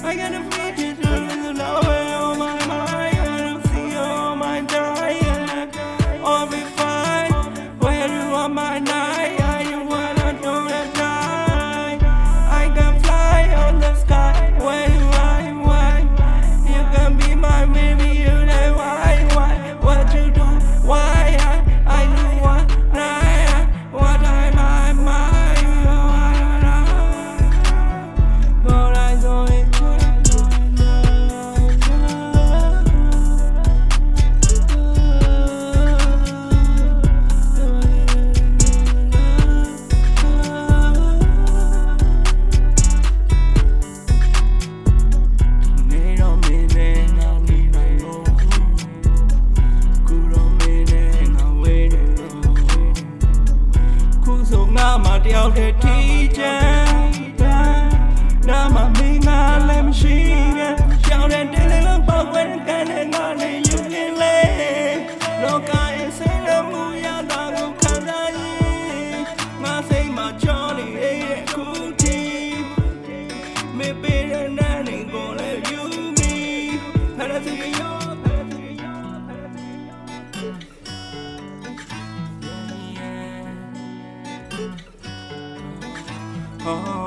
I gotta make it through now on my mind. I don't see all my dying. I'll be fine. Where you are my night? I wanna do that night. I can fly on the sky. Where you are, why? You can be my baby. You know why? What you do? Why? I do what night? What I my mind. But I don't. Out the teacher, Dama being a lemon sugar, shout and telling about when can I you can lay. Look, I say the Muya Dago Kazai, I say my Johnny, a cool tea. Maybe the nanny gonna you me, and I see you. Oh